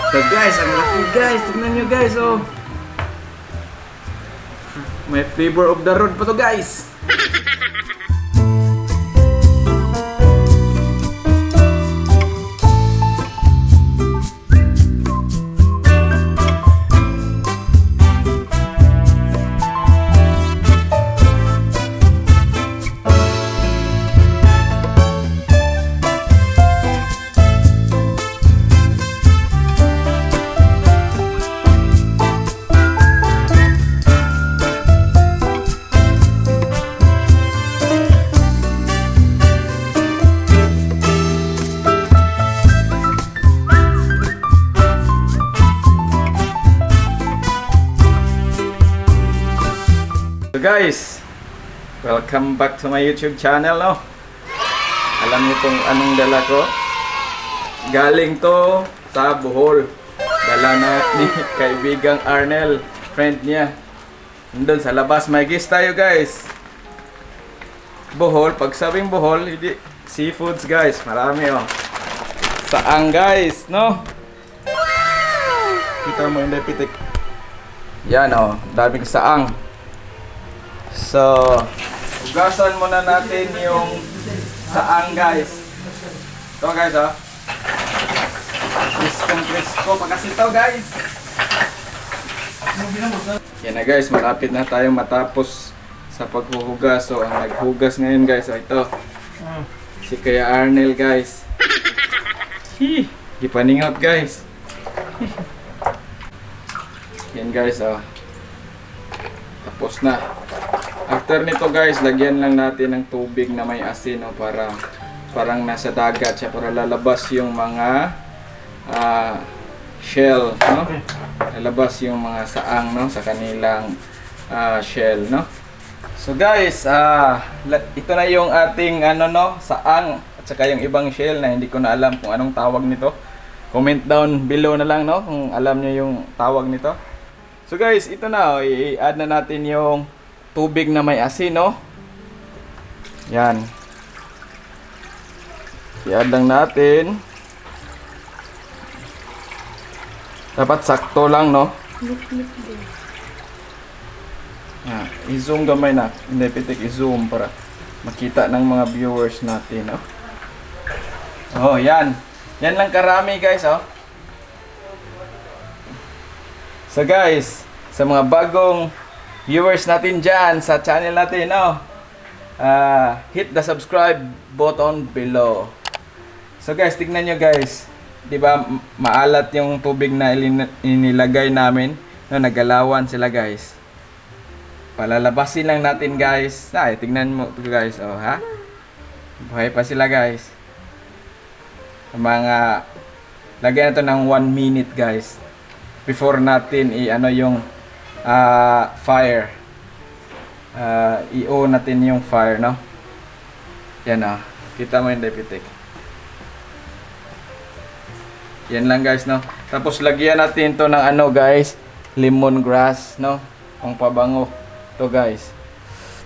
Ito guys, ang laki guys. Tignan nyo guys, oh. May flavor of the road pa to guys. So guys, welcome back to my YouTube channel, no? Alam niyo kung anong dala ko? Galing to sa Bohol. Dala na ni kaibigang Arnel, friend niya. Nandun sa labas, may guest tayo guys. Bohol, pag sabing Bohol, hindi seafoods guys, marami oh. Saang guys, no? Kita mo yung pitik. Yan oh, daming saang. So, ugasan muna natin yung saang guys. Ito guys oh. Crispong pa kasi ito guys. Yan na guys, malapit na tayong matapos sa paghuhugas. So, ang naghugas ngayon guys, oh, ito. Si Kuya Arnel guys. Gipaningot guys. Yan guys oh. Tapos na. After nito guys, lagyan lang natin ng tubig na may asin no, para parang nasa dagat siya para lalabas yung mga shell no. Lalabas yung mga saang no sa kanilang shell no. So guys, ito na yung ating ano no, saang at saka yung ibang shell na hindi ko na alam kung anong tawag nito. Comment down below na lang no kung alam niyo yung tawag nito. So guys, ito na, i-add na natin yung tubig na may asin, no? Yan. I-add lang natin. Dapat sakto lang, no? I-zoom gamay na. Hindi, pitik i-zoom para makita ng mga viewers natin, no? Oh, yan. Yan lang karami, guys, oh. So guys, sa mga bagong viewers natin dyan sa channel natin, no? Hit the subscribe button below. So guys, tignan nyo guys. Diba maalat yung tubig na inilagay namin. No, nagalawan sila guys. Palalabasin lang natin guys. Tignan mo guys. Oh, ha? Buhay pa sila guys. Mga lagyan natin ng 1 minute guys. Before natin i-ano yung fire. I-on natin yung fire, no? Yan oh. Kita mo yung pitik. Yan lang guys, no? Tapos lagyan natin to ng ano guys, lemongrass, no? Pang pabango. To guys.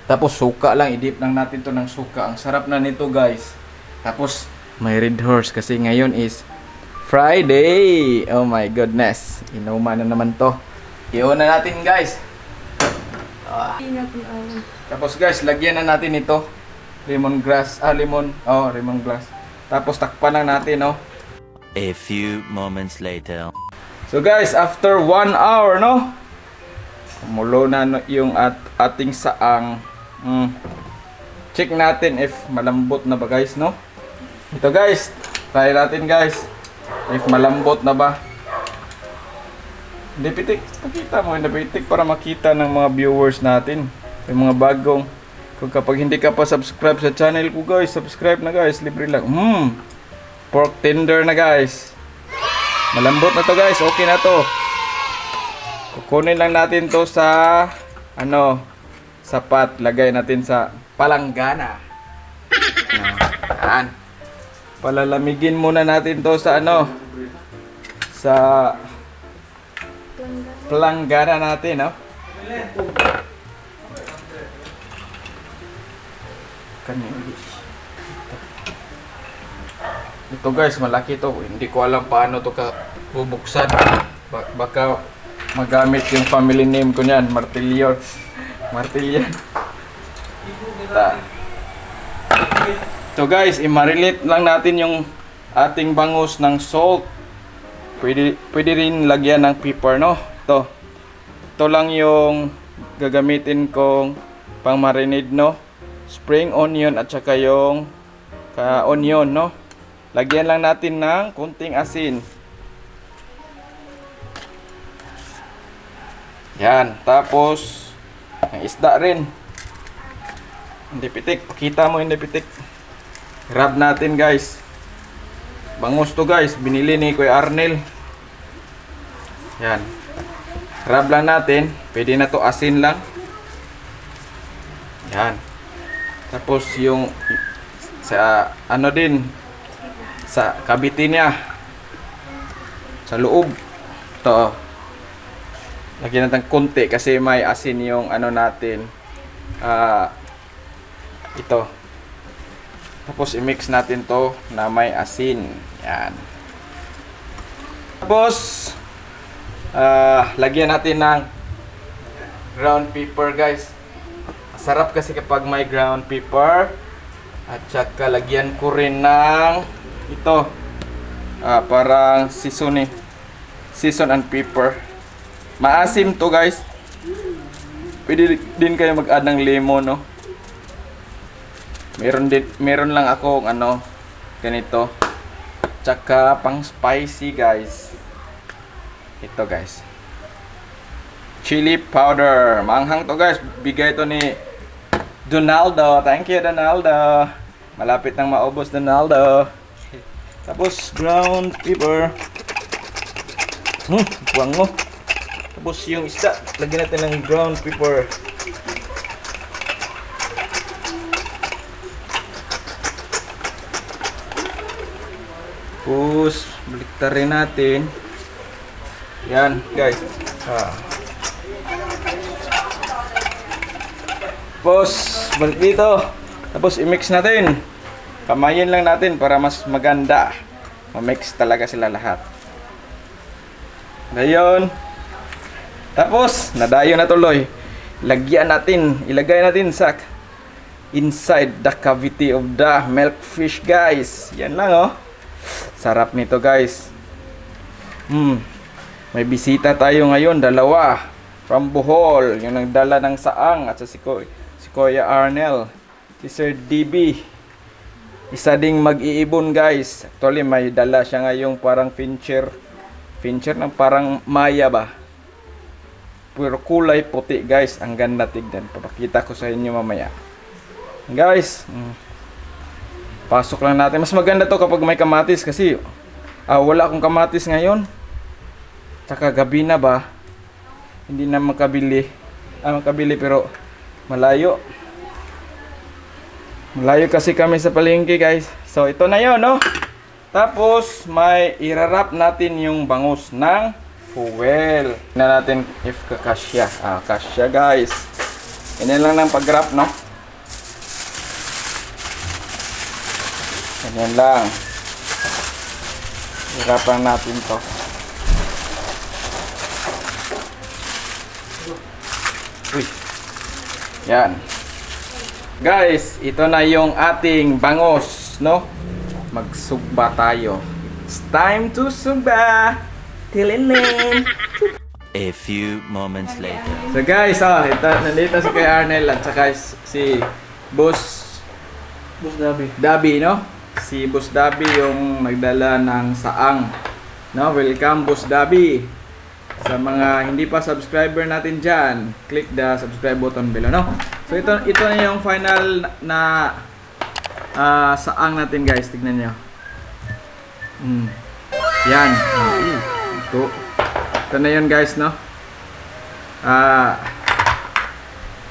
Tapos suka lang, i-dip lang natin to ng suka. Ang sarap na nito guys. Tapos may red horse kasi ngayon is Friday. Oh my goodness. Inuman na naman to. I-on na natin guys. Tapos guys, lagyan na natin ito. Lemongrass. Lemongrass. Tapos takpan na natin, no? A few moments later. So guys, after 1 hour, no? Kumulo na yung ating saang. Check natin if malambot na ba guys, no? Ito guys, try natin guys. If malambot na ba? Hindi pitik, pakita mo, hindi pitik para makita ng mga viewers natin. Yung mga bagong. Kung kapag hindi ka pa subscribe sa channel ko guys, subscribe na guys, libre lang. Pork tender na guys. Malambot na to guys, okay na to. Kukunin lang natin to sa sapat, lagay natin sa palanggana. Yan. Palalamigin muna natin to sa sa palanggana natin, no? Ito guys, malaki to. Hindi ko alam paano to bubuksan. Baka magamit yung family name ko niyan, Martilyor. Martilyan. So guys, i-marinate lang natin yung ating bangus ng salt. Pwede rin lagyan ng pepper, no? Ito lang yung gagamitin kong pang marinade, no? Spring onion at saka yung onion, no? Lagyan lang natin ng kunting asin. Yan, tapos ang isda rin. Hindi pitik, pakita mo hindi pitik. Grab natin guys. Bangus to guys, binili ni Kuya Arnel. Yan. Grab lang natin, pwede na to asin lang. Yan. Tapos yung sa ano din sa kabiti niya sa loob. To. Lagyan natin konti kasi may asin yung ano natin. Ito. Tapos i-mix natin to na may asin. Yan. Tapos lagyan natin ng ground pepper guys. Sarap kasi kapag may ground pepper. At saka lagyan ko rin ng ito. Parang season and pepper. Maasim to guys. Pwede din kayo mag-add ng lemon, no? Meron lang ako ganito. Tsaka pang spicy guys. Ito guys. Chili powder. Manghang to guys. Bigay to ni Donaldo. Thank you Donaldo. Malapit nang maubos Donaldo. Tapos ground pepper. Buwang mo. Tapos yung isda. Lagyan natin ng ground pepper. Tapos, baliktarin natin. Yan, guys. Tapos, balik dito. Tapos, i-mix natin. Kamayin lang natin para mas maganda. Ma-mix talaga sila lahat. Ngayon. Tapos, nadayo na tuloy. Ilagay natin sa inside the cavity of the milkfish, guys. Yan lang, oh. Sarap nito guys. May bisita tayo ngayon, dalawa. From Bohol, yung nagdala ng saang at si Kuya Arnel. Si Sir DB. Isa ding mag-iibon guys. Actually may dala siya ngayong parang fincher ng parang maya ba. Pero kulay puti guys. Ang ganda tignan. Papakita ko sa inyo mamaya. Guys, pasok lang natin. Mas maganda to kapag may kamatis kasi wala akong kamatis ngayon. Tsaka gabi na ba? Hindi na makabili. Makabili pero malayo. Malayo kasi kami sa palengke guys. So ito na yon, no? Tapos may irarap natin yung bangus ng fuel. Tingnan natin if kakasya. Kasya guys. Ganyan lang ng pag-wrap, no? Ganyan lang. Hirapan natin to. Uy. Yan. Guys, ito na yung ating bangus, no? Magsugba tayo. It's time to sugba. Tilinin. A few moments later. So guys, nandito si Kuya Arnel at saka si Boss Dabi, no? Si Boss Dabi yung nagdala ng saang. No, welcome Boss Dabi. Sa mga hindi pa subscriber natin dyan, click the subscribe button below, no? So ito na yung final na saang natin guys, tignan nyo. Yan. Ito na yun guys, no?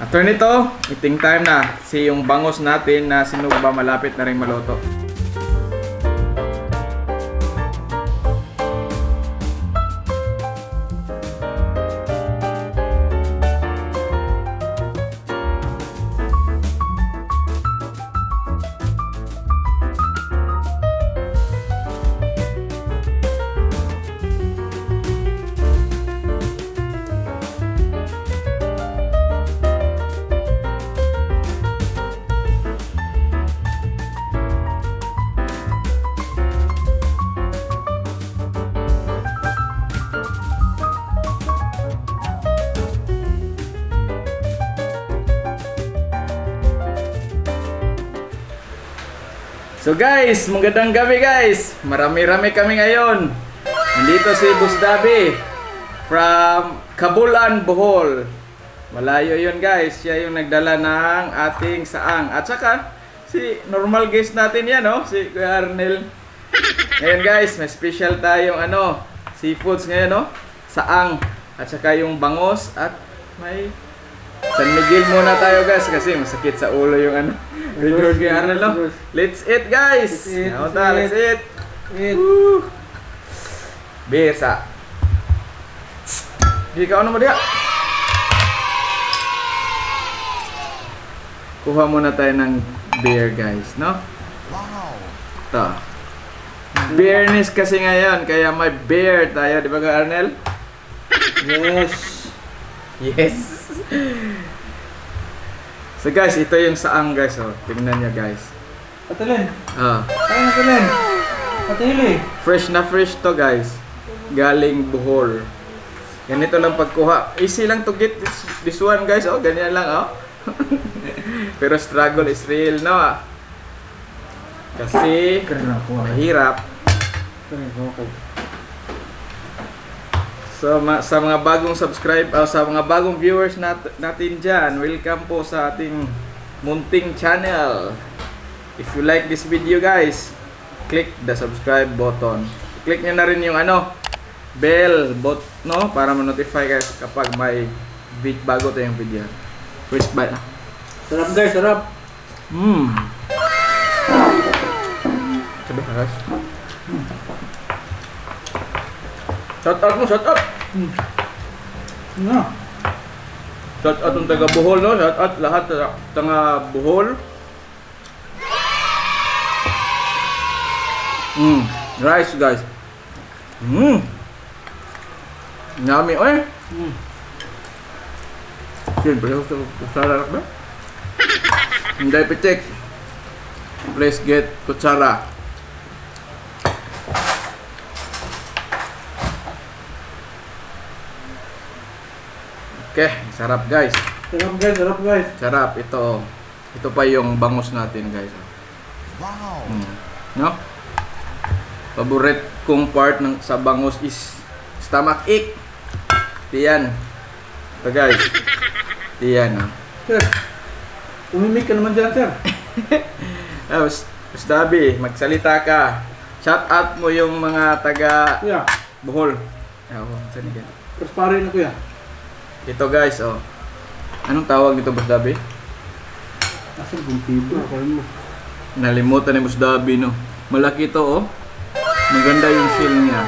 After nito, eating time na. Si yung bangus natin na sinugba malapit na rin maluto. So guys, magandang gabi guys. Marami-rami kami ngayon. Nandito si Boss Dabi from Kabulan, Bohol. Malayo yun guys. Siya yung nagdala ng ating saang. At saka, si normal guest natin yan, oh, si Kuya Arnel. Ngayon guys, may special tayong seafoods ngayon, no? Saang. At saka yung bangos at may San Miguel muna tayo guys kasi masakit sa ulo yung Record kay Arnel, no? Let's eat guys! Let's eat! Woo! Bisa! Di ka mo dia? Kuha muna tayo ng beer guys, no? Wow! Ito. Beerness kasi ngayon, kaya may beer tayo, di ba ka Arnel? Yes. Yes! So guys, ito yung saang guys, oh. Tingnan nyo guys. Patilin. Ah, Kaya natilin. Patili. fresh na fresh to guys. Galing Bohol. Ganito lang pagkuha. Easy lang to get this one guys, oh. Ganyan lang, oh. Pero struggle is real, no? Kasi mahirap. Sa mga bagong sa mga bagong viewers natin dyan, welcome po sa ating munting channel. If you like this video guys, click the subscribe button. Click nyo na rin yung bell no, para ma-notify guys kapag may bago tayong video. First bite. Sarap guys, sarap. Sabi ka guys. Shout out mo, shout out. No. Shout out ng taga Bohol, no? Shout out lahat taga Bohol. Rice guys. Yummy, oy. Siyempre, kutsara ba? Hindi pitik. Please get kutsara. Okay, sarap guys. Sarap guys, sarap guys. Sarap ito. Ito pa yung bangus natin guys. Wow. No? Favorite kong part sa bangus is stomach ache. Tiyan. Ito guys. Tiyan, ah. Sir, umimik ka naman dyan, sir. Mas Dabi, magsalita ka. Shout out mo yung mga taga Kuya, Bohol. Saan yan? perspare na kuya. Ito guys, oh. Anong tawag nito, Boss Dabi? Asal buntibo. Ako mo. Nalimutan ni Boss Dabi, no? Malaki to, oh. Maganda yung shell niya.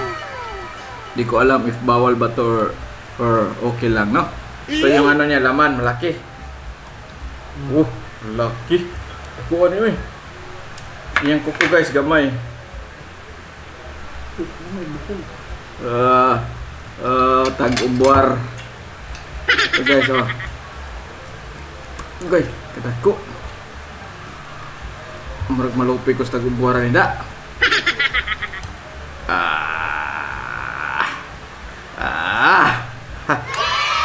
Di ko alam if bawal ba to or okay lang, no? Ito yung niya, laman, malaki. Laki. Ako ano yun, eh. Yung kuko guys, gamay. Tag-ubuar. Ito guys, oh. Okay, katako. Marag malupi ko sa tag-ubuaran nila.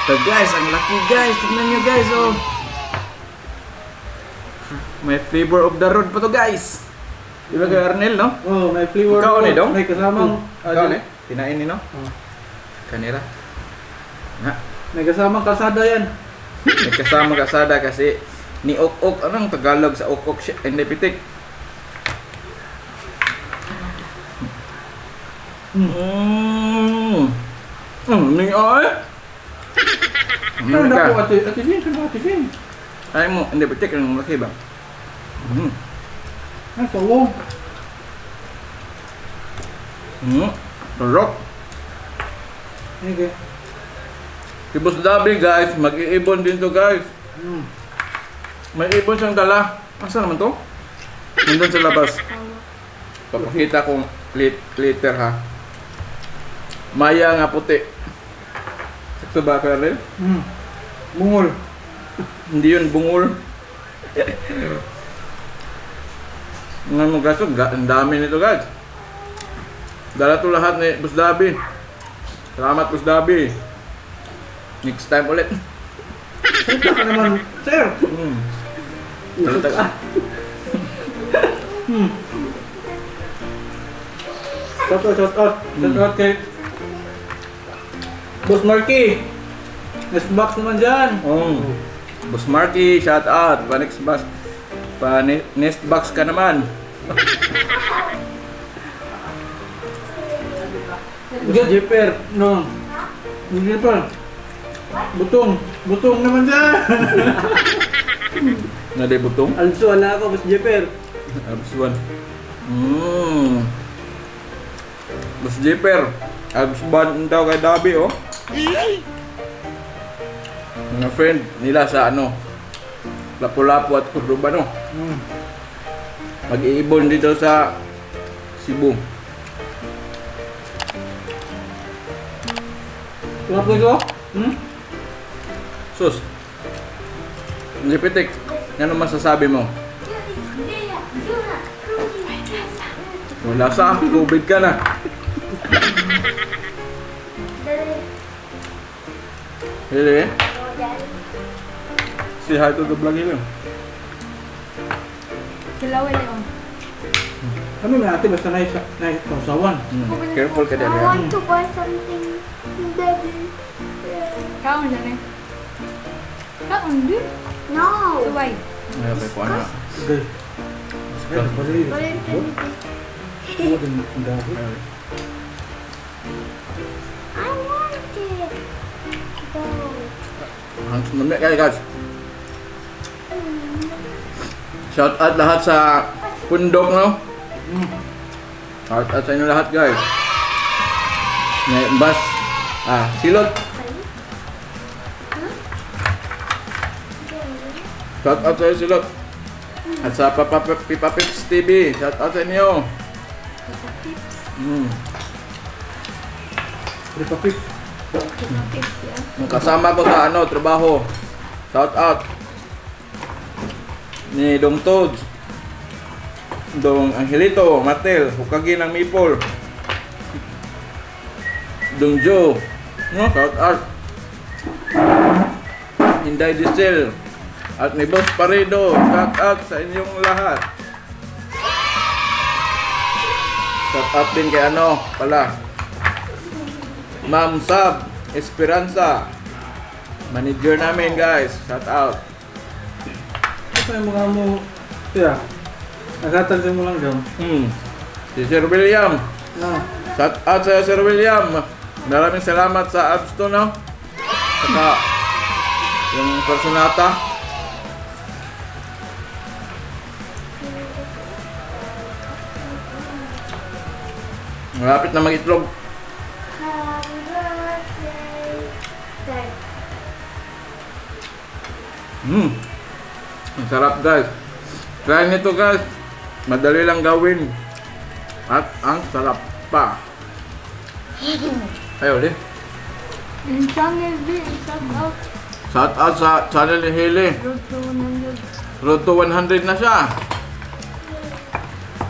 Ito guys, ang laki guys. Tignan nyo guys, oh. May flavor of the road pa to guys. Di ba kay Arnel, no? Oh, may flavor. Ikaw ni dong? May kasamang Ikaw ni? Kinain ni, no? Oh. Kanira. Nga. May kasamang kalsada yan. May kasama kasada kasi ni ok-ok. Anong Tagalog sa ok-ok? Hindi pitik. Ni ay. Ano na po, ate Jin? Saan ba ate Jin? Ay mo, hindi pitik. Ang laki ba? Ay, sawong. Rock. Okay. Si Boss Dabi guys, mag-iibon din to guys. May ibon siyang dala. Asa naman to? Nandun sa labas. Papakita kong later ha. Maya nga puti. Sakto ba Karel? Bungol. Hindi yun bungol. Nga mo guys, ang dami nito guys. Dala to lahat ni Boss Dabi. Salamat Boss Dabi. Next time ulit. Salita ka naman, sir. Salita ka. Shout out, shout out. Shout out kay Boss Marky. Next box naman dyan. Boss Marky, shout out. Pa-next box. Pa-next box ka naman. Boss Jepper. No. Boss Jepper. Butong naman dyan. Naday butong. Also, wala ako, Boss Jepper. Abs 1. Boss Jipper. Abs 1 daw kay Dabi, oh. Mga friend nila sa ano, Lapu-Lapu at Cordoba, no. Mag-iibon dito sa Cebu. Wala po ito? Sus. Lipitik, ano masasabi mo? Wala sa COVID ka na. Hele. Say hi to the vlog here. Dalawa lang. Kami may ate basta naisawan. Careful ka I dyan. want to buy something, Daddy. Kaon na eh. Kaon din. No. Suway. Ay, okay po ano. Okay. But it I want it. No. Mamaya kayo guys. Shout out lahat sa Pundok, no? Shout out sa inyo lahat guys. May bus. Silot. Shout out sa inyo Silot. At sa Pipa Pips TV. Shout out sa inyo. Repapit. Yung kasama ko sa ano, trabaho. Shout out. Ni Dong Toads. Dong Angelito, Matel, Hukagi ng Maple. Dong Joe. No, shout out. Inday Giselle. At ni Boss Paredo. Shout out sa inyong lahat. Shout out din kay ano pala. Ma'am Sab Esperanza. Manager namin guys. Shout out. Ito yung mga mo. Kaya. Naghatag sa mo lang dyan. Si Sir William. No. Shout out sa Sir William. Maraming salamat sa apps to, no? Saka yung personata. Malapit na mag-itlog. Happy birthday. Dad. Ang sarap guys. Try nito guys. Madali lang gawin. At ang sarap pa. Ayaw ulit. Yung channel din. Shout out. Shout out sa channel ni Haley. Road to 100. Road to 100 na siya.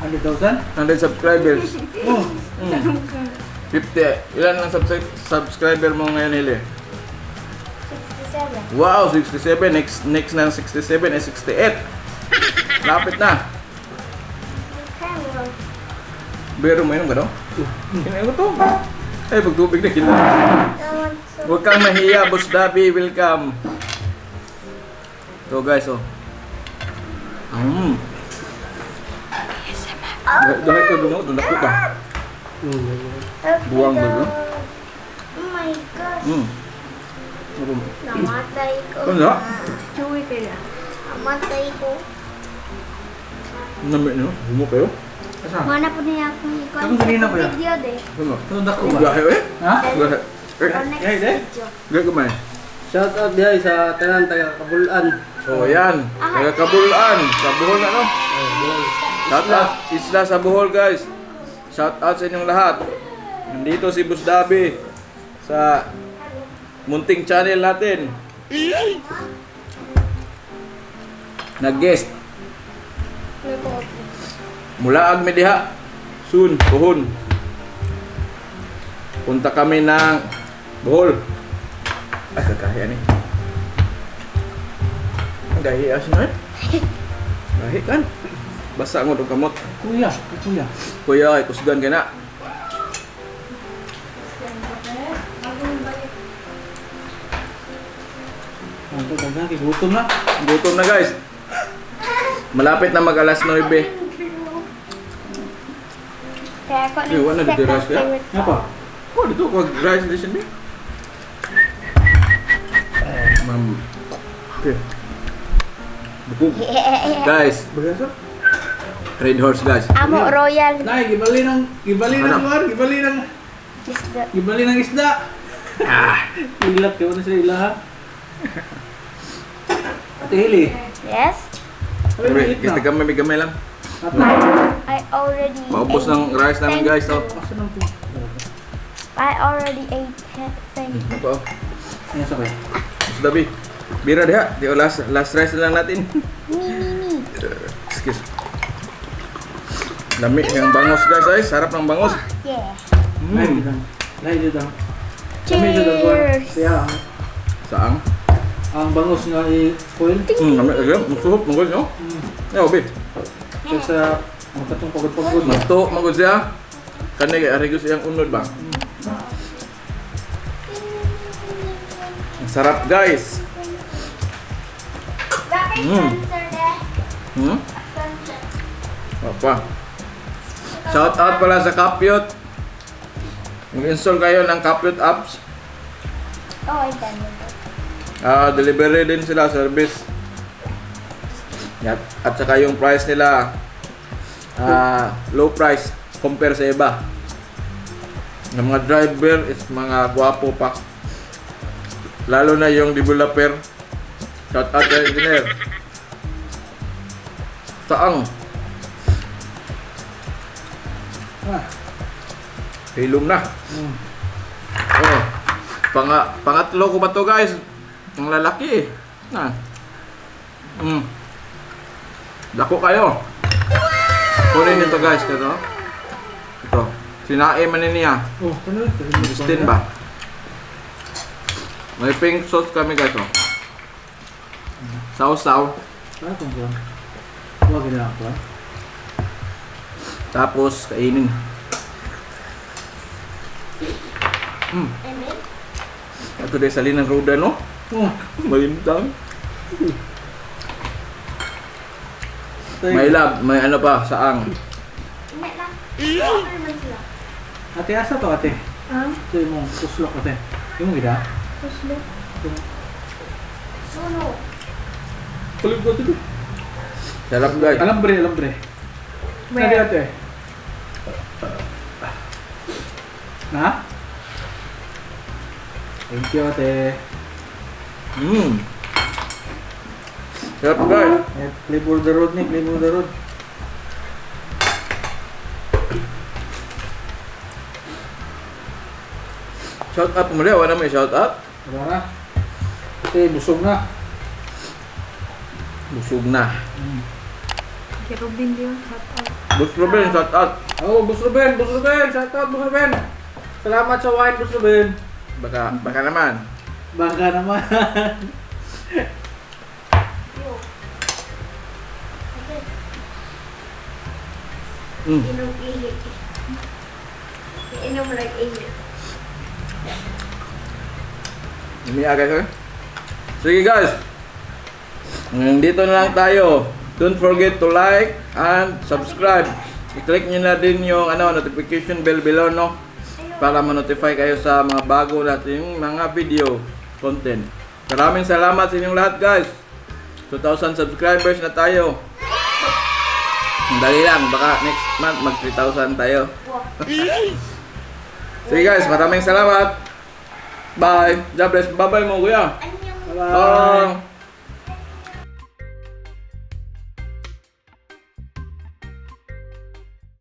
100,000? 100 subscribers. Oh. 50. Ilan ang subscriber mo ngayon, Haley? 67. Wow, 67. Next na 67 ay 68. Lapit na. Hello. Bero mo yun, gano'n? Kinain ko to. Ay, pagtubig na kila. I want some. Huwag kang mahiya, Boss Dabi. Welcome. So guys, oh. Dahil ko doon ako pa. Buwang ba yun? Oh my gosh. Namatay ko. Ano na? Chewy kaya. Namatay ko. Namit nyo? Humo kayo? Asa? Mana po niya akong ikon Akong kanina ba yan? video de. Ano? Ito dako ba? Gahe eh? Ha? Gahe. Or next Yay, de. video. Gahe kumay. Shout out diay sa tanan taga Kabulan. Oh, yan. Taga Kabulan. Sa Bohol na, no? Shout out. Isla sa Bohol, guys. Shout out sa inyong lahat. Nandito si Boss Dabi sa munting channel natin. Nag-guest. Mula Agme diha. Soon, Bohol. Punta kami ng Bohol. Ay, kakahiya ni. Ang gahiya siya eh. Gahi kan. Basa mo itong kamot. Kuya. Kuya, ay kusgan ka na. Ito, dagan, kigutom na. Gutom na guys. Malapit na mag-alas 9. Kaya ako Hey, wala na dito rice kaya? favorite Nga pa? Oh, dito ko rice edition din. Ma'am. Okay. Bukog. Guys, Bagasa? Red Horse guys. Amo royal Nay, gibali ng Ano? lugar, gibali ng isda. Ilat ka na sa ilaha. Ate Hili. Yes, Sabi Pre, maliit kasi na. gamay lang. Ato. I already Maubos ate. ng rice namin guys. Oh. Asa nang po? I already ate it. Thank you. Ito. Ayan sa kaya. Mas dabi. Bira diha. Di last rice na lang natin. Me. Excuse. Lami yung bangos guys ay. Sarap ng bangos. Yeah. Lahi dito. Lahi dito. Kami dito ko. Cheers. Kaya Saang? ang bangos nga i-foil. Lami agam. Musuhop mong no? Ya, obi. Kaya sa ang katong pagod-pagod na. Mato magod siya. Kani kay arigos iyang unod ba? Ang sarap guys. Bakit Mm. sponsor na? Hmm? Sponsor. Apa? Shout out pala sa Kapyot. Mag-install kayo ng Kapyot apps. Oh, I done it. Delivery din sila, service. At saka yung price nila low price compare sa iba. Yung mga driver is mga gwapo pa. Lalo na yung developer. Shout out kay engineer. Saang. Ah. Hilom na. Oh. Pangatlo ko ba to guys? Ang lalaki eh. Na. Dako kayo. Kunin nito guys, ito. Ito. Sinae man niya. Oh, ano? Justin ba? May pink sauce kami guys, oh. Sausaw. Ah, kung ba? Huwag ginagawa. Tapos kainin. Ito din sa linang roda, no? Oh, Malintang. tayo. May lab, may ano pa, saang. Hindi lang. Ano naman sila? Ate, asa to ate? Ito yung puslok ate. Yung gida? Puslok. Suno. Kulit ko ito. Sarap guys. Alambre. Ate ate. Na? Thank you ate. Sarap guys. Flavor the road ni, flavor the road. Shout out mo rin, wala may shout out. Wala na. Ate, busog na. Busog na. Kay Robin yun. Shout out. Bus Ruben, shout out. Oh, Bus Ruben. Shout out, Bus Ruben. Salamat sa wine, Bus Ruben. Baka naman. Baka naman. Inom ihi. Inom like ihi. Umiya guys, eh? Sige guys. Dito na lang tayo. Don't forget to like and subscribe. I-click nyo na din yung notification bell below, no? Para ma-notify kayo sa mga bago nating mga video content. Maraming salamat sa inyong lahat guys. 2,000 subscribers na tayo. Dali lang, baka next month mag 3,000 tayo. Sige guys, maraming salamat. Bye. God bless. Bye-bye mo kuya. Anyong Bye. Bye.